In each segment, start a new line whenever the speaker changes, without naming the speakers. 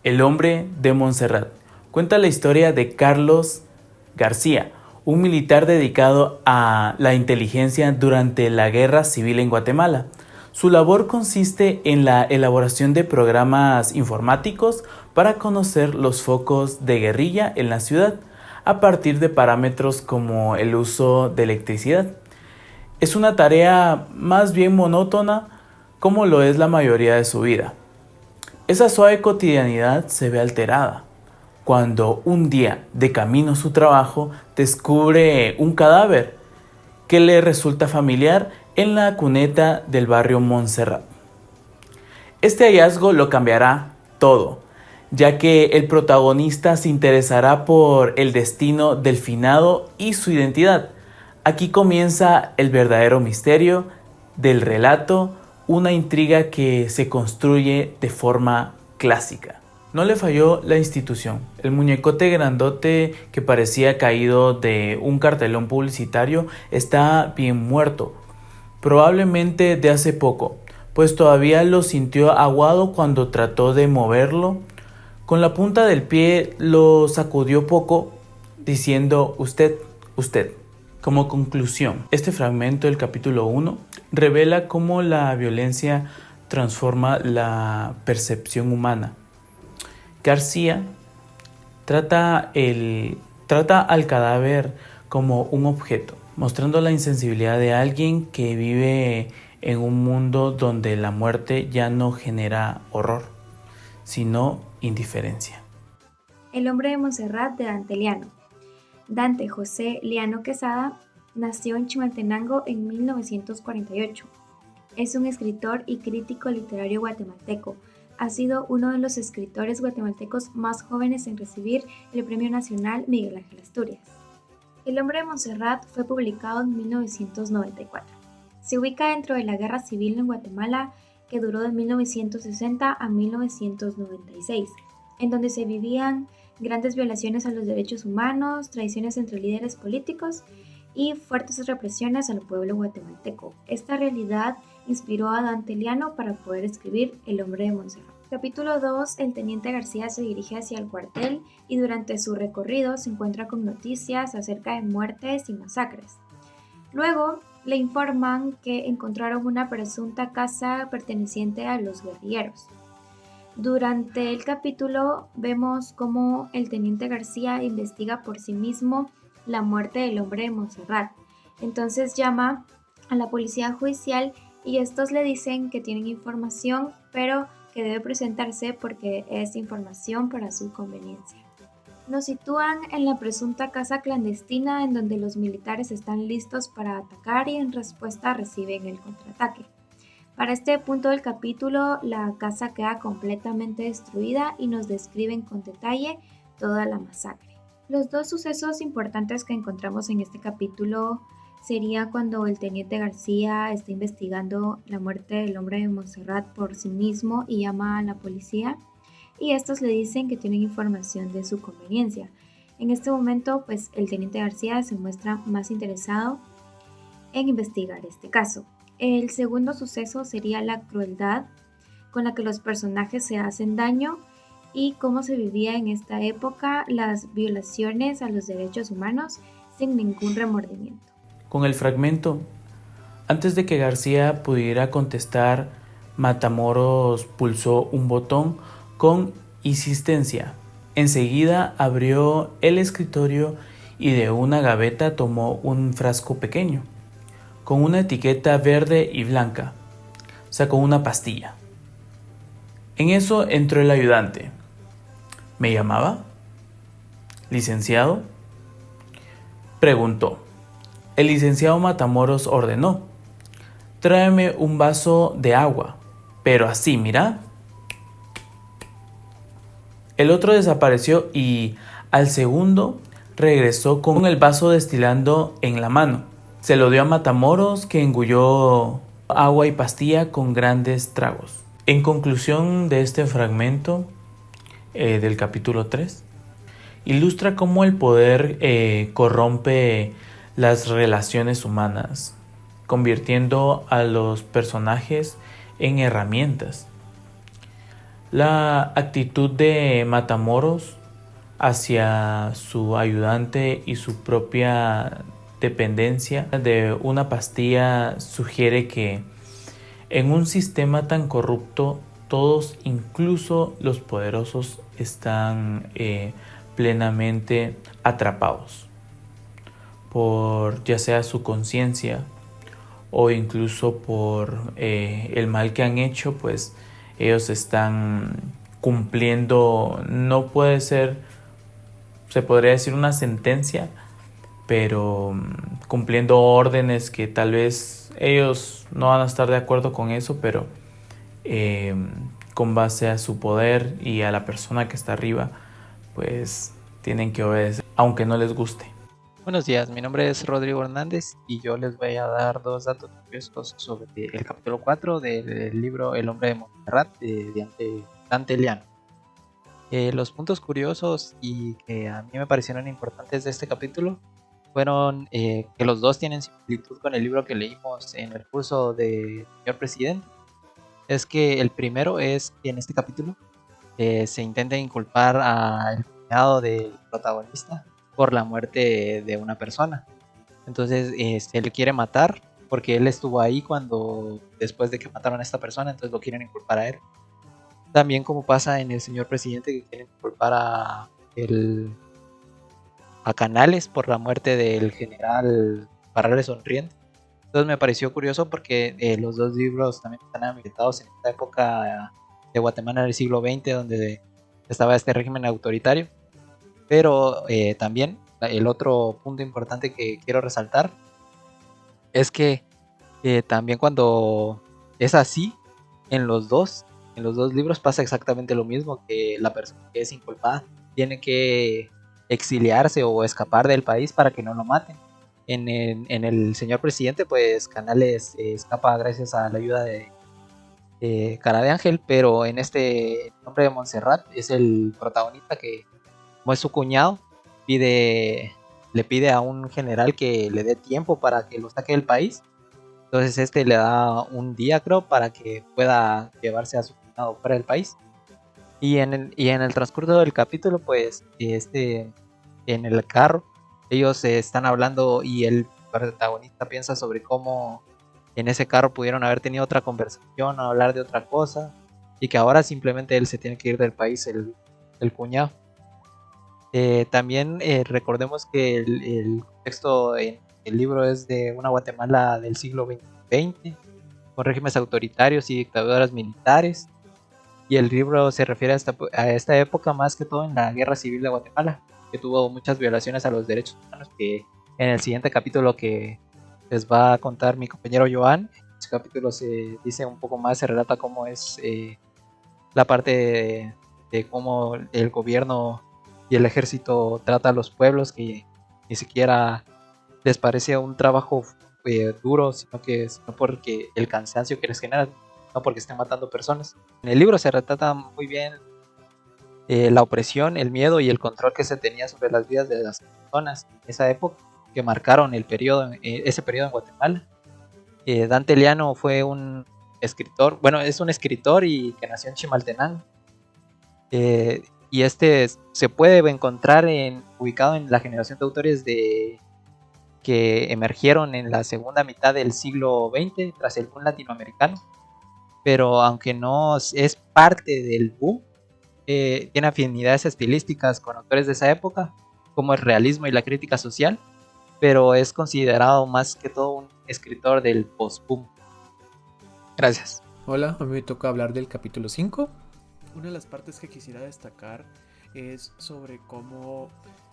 El hombre de Montserrat. Cuenta la historia de Carlos García, un militar dedicado a la inteligencia durante la Guerra Civil en Guatemala. Su labor consiste en la elaboración de programas informáticos para conocer los focos de guerrilla en la ciudad, a partir de parámetros como el uso de electricidad. Es una tarea más bien monótona, como lo es la mayoría de su vida. Esa suave cotidianidad se ve alterada cuando un día, de camino a su trabajo, descubre un cadáver que le resulta familiar en la cuneta del barrio Montserrat. Este hallazgo lo cambiará todo, ya que el protagonista se interesará por el destino del finado y su identidad. Aquí comienza el verdadero misterio del relato, una intriga que se construye de forma clásica. No le falló la institución. El muñecote grandote que parecía caído de un cartelón publicitario está bien muerto, probablemente de hace poco, pues todavía lo sintió aguado cuando trató de moverlo. Con la punta del pie lo sacudió poco, diciendo usted. Como conclusión, este fragmento del capítulo 1 revela cómo la violencia transforma la percepción humana. García trata al cadáver como un objeto, mostrando la insensibilidad de alguien que vive en un mundo donde la muerte ya no genera horror, sino indiferencia.
El hombre de Montserrat de Dante Liano. Dante José Liano Quesada nació en Chimaltenango en 1948. Es un escritor y crítico literario guatemalteco. Ha sido uno de los escritores guatemaltecos más jóvenes en recibir el Premio Nacional Miguel Ángel Asturias. El hombre de Montserrat fue publicado en 1994. Se ubica dentro de la Guerra Civil en Guatemala, que duró de 1960 a 1996, en donde se vivían grandes violaciones a los derechos humanos, traiciones entre líderes políticos y fuertes represiones al pueblo guatemalteco. Esta realidad inspiró a Dante Liano para poder escribir El hombre de Montserrat. Capítulo 2. El teniente García se dirige hacia el cuartel y durante su recorrido se encuentra con noticias acerca de muertes y masacres. Luego le informan que encontraron una presunta casa perteneciente a los guerrilleros. Durante el capítulo vemos cómo el teniente García investiga por sí mismo la muerte del hombre de Montserrat. Entonces llama a la policía judicial y estos le dicen que tienen información, pero que debe presentarse porque es información para su conveniencia. Nos sitúan en la presunta casa clandestina en donde los militares están listos para atacar y en respuesta reciben el contraataque. Para este punto del capítulo, la casa queda completamente destruida y nos describen con detalle toda la masacre. Los dos sucesos importantes que encontramos en este capítulo sería cuando el teniente García está investigando la muerte del hombre de Montserrat por sí mismo y llama a la policía, y estos le dicen que tienen información de su conveniencia. En este momento, pues el teniente García se muestra más interesado en investigar este caso. El segundo suceso sería la crueldad con la que los personajes se hacen daño y cómo se vivía en esta época las violaciones a los derechos humanos sin ningún remordimiento.
Con el fragmento, antes de que García pudiera contestar, Matamoros pulsó un botón con insistencia. Enseguida abrió el escritorio y de una gaveta tomó un frasco pequeño con una etiqueta verde y blanca. Sacó una pastilla. En eso entró el ayudante. ¿Me llamaba? ¿Licenciado?, preguntó. El licenciado Matamoros ordenó: tráeme un vaso de agua, pero así, mira. El otro desapareció y al segundo regresó con el vaso destilando en la mano. Se lo dio a Matamoros, que engulló agua y pastilla con grandes tragos. En conclusión de este fragmento del capítulo 3, ilustra cómo el poder corrompe las relaciones humanas, convirtiendo a los personajes en herramientas. La actitud de Matamoros hacia su ayudante y su propia dependencia de una pastilla sugiere que en un sistema tan corrupto todos, incluso los poderosos, están plenamente atrapados por ya sea su conciencia o incluso por el mal que han hecho, pues ellos están cumpliendo, no puede ser, se podría decir una sentencia, pero cumpliendo órdenes que tal vez ellos no van a estar de acuerdo con eso, pero eh, con base a su poder y a la persona que está arriba, pues tienen que obedecer, aunque no les guste.
Buenos días, mi nombre es Rodrigo Hernández y yo les voy a dar dos datos curiosos sobre el capítulo 4 del libro El hombre de Montserrat de Dante Liano. Los puntos curiosos y que a mí me parecieron importantes de este capítulo fueron que los dos tienen similitud con el libro que leímos en el curso de Señor Presidente. Es que el primero es que en este capítulo se intenta inculpar al cuñado del protagonista por la muerte de una persona. Entonces se le quiere matar porque él estuvo ahí cuando después de que mataron a esta persona, entonces lo quieren inculpar a él. También como pasa en el señor presidente que quieren inculpar a Canales por la muerte del general Parrales Sonriente. Entonces me pareció curioso porque los dos libros también están ambientados en esta época de Guatemala del siglo XX donde estaba este régimen autoritario. Pero también el otro punto importante que quiero resaltar es que también cuando es así, en en los dos libros pasa exactamente lo mismo, que la persona que es inculpada tiene que exiliarse o escapar del país para que no lo maten. En el señor presidente, pues Canales escapa gracias a la ayuda de Cara de Ángel, pero en este nombre de Montserrat es el protagonista que, como es su cuñado, le pide a un general que le dé tiempo para que lo saque del país. Entonces este le da un día, creo, para que pueda llevarse a su cuñado fuera del país. Y en el transcurso del capítulo, pues, en el carro, ellos están hablando y el protagonista piensa sobre cómo en ese carro pudieron haber tenido otra conversación o hablar de otra cosa y que ahora simplemente él se tiene que ir del país, el cuñado. También recordemos que el contexto en el libro es de una Guatemala del siglo XX, con regímenes autoritarios y dictaduras militares. Y el libro se refiere a esta época más que todo en la Guerra Civil de Guatemala, que tuvo muchas violaciones a los derechos humanos, que en el siguiente capítulo que les va a contar mi compañero Joan, en ese capítulo se dice un poco más, se relata cómo es la parte de cómo el gobierno y el ejército trata a los pueblos, que ni siquiera les parece un trabajo duro, sino porque el cansancio que les genera, no porque estén matando personas. En el libro se retrata muy bien la opresión, el miedo y el control que se tenía sobre las vidas de las personas en esa época, que marcaron ese periodo en Guatemala. Dante Liano fue un escritor, bueno, es un escritor y que nació en Chimaltenango. Y este se puede encontrar ubicado en la generación de autores que emergieron en la segunda mitad del siglo XX tras el boom latinoamericano. Pero aunque no es parte del boom, tiene afinidades estilísticas con autores de esa época, como el realismo y la crítica social, pero es considerado más que todo un escritor del post-boom. Gracias.
Hola, a mí me toca hablar del capítulo 5.
Una de las partes que quisiera destacar es sobre cómo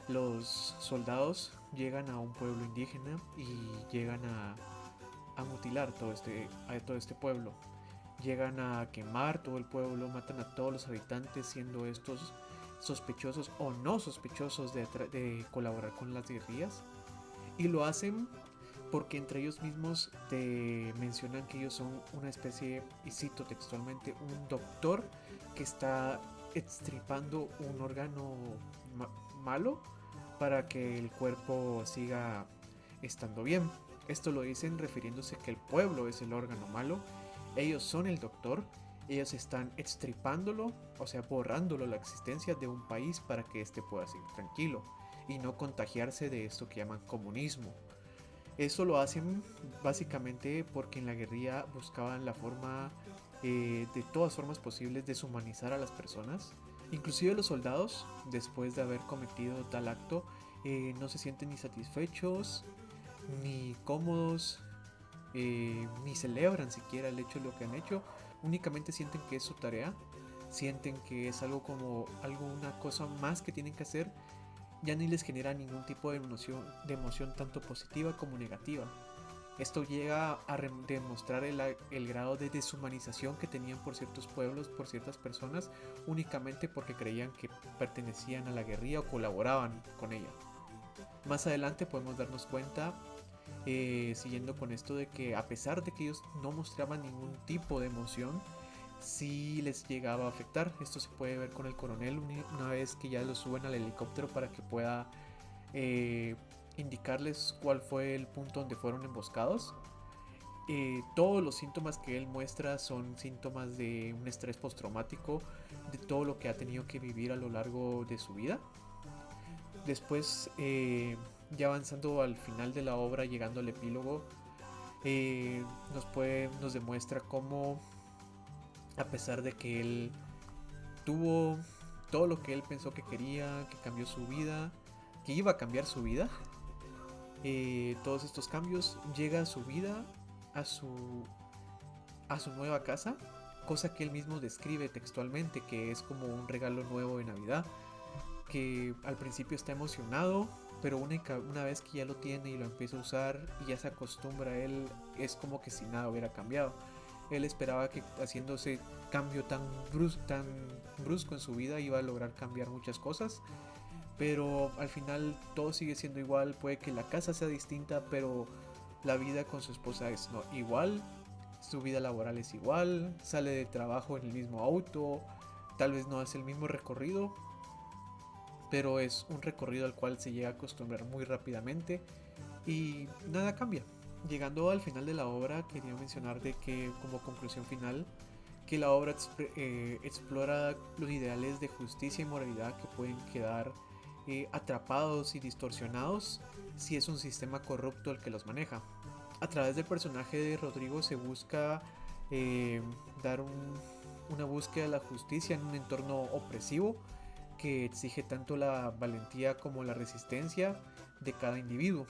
los soldados llegan a un pueblo indígena y llegan a mutilar a todo este pueblo. Llegan a quemar todo el pueblo, matan a todos los habitantes, siendo estos sospechosos o no sospechosos de colaborar con las guerrillas. Y lo hacen porque entre ellos mismos te mencionan que ellos son una especie, y cito textualmente, un doctor que está extirpando un órgano malo para que el cuerpo siga estando bien. Esto lo dicen refiriéndose que el pueblo es el órgano malo, ellos son el doctor Ellos están extirpándolo, o sea, borrándolo la existencia de un país para que éste pueda seguir tranquilo y no contagiarse de esto que llaman comunismo. Eso lo hacen básicamente porque en la guerrilla buscaban la forma, de todas formas posibles, deshumanizar a las personas. Inclusive los soldados, después de haber cometido tal acto, no se sienten ni satisfechos, ni cómodos, ni celebran siquiera el hecho de lo que han hecho. Únicamente sienten que es su tarea, sienten que es algo como una cosa más que tienen que hacer. Ya ni les genera ningún tipo de emoción tanto positiva como negativa. Esto llega a demostrar el grado de deshumanización que tenían por ciertos pueblos, por ciertas personas, únicamente porque creían que pertenecían a la guerrilla o colaboraban con ella. Más adelante podemos darnos cuenta, siguiendo con esto, de que a pesar de que ellos no mostraban ningún tipo de emoción, sí les llegaba a afectar. Esto se puede ver con el coronel una vez que ya lo suben al helicóptero para que pueda indicarles cuál fue el punto donde fueron emboscados. Todos los síntomas que él muestra son síntomas de un estrés postraumático, de todo lo que ha tenido que vivir a lo largo de su vida. Después, ya avanzando al final de la obra, llegando al epílogo, nos demuestra cómo, a pesar de que él tuvo todo lo que él pensó que quería, que cambió su vida, que iba a cambiar su vida, todos estos cambios, llega a su vida, a su nueva casa, cosa que él mismo describe textualmente, que es como un regalo nuevo de Navidad, que al principio está emocionado, pero una vez que ya lo tiene y lo empieza a usar y ya se acostumbra a él, es como que si nada hubiera cambiado. Él esperaba que haciendo ese cambio tan brusco en su vida iba a lograr cambiar muchas cosas, pero al final todo sigue siendo igual. Puede que la casa sea distinta, pero la vida con su esposa es no igual, su vida laboral es igual, sale de trabajo en el mismo auto, tal vez no hace el mismo recorrido, pero es un recorrido al cual se llega a acostumbrar muy rápidamente y nada cambia. Llegando al final de la obra, quería mencionar de que, como conclusión final, que la obra explora los ideales de justicia y moralidad que pueden quedar atrapados y distorsionados si es un sistema corrupto el que los maneja. A través del personaje de Rodrigo se busca dar una búsqueda de la justicia en un entorno opresivo que exige tanto la valentía como la resistencia de cada individuo.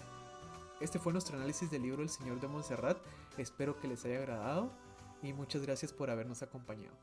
Este fue nuestro análisis del libro El Señor de Montserrat. Espero que les haya agradado y muchas gracias por habernos acompañado.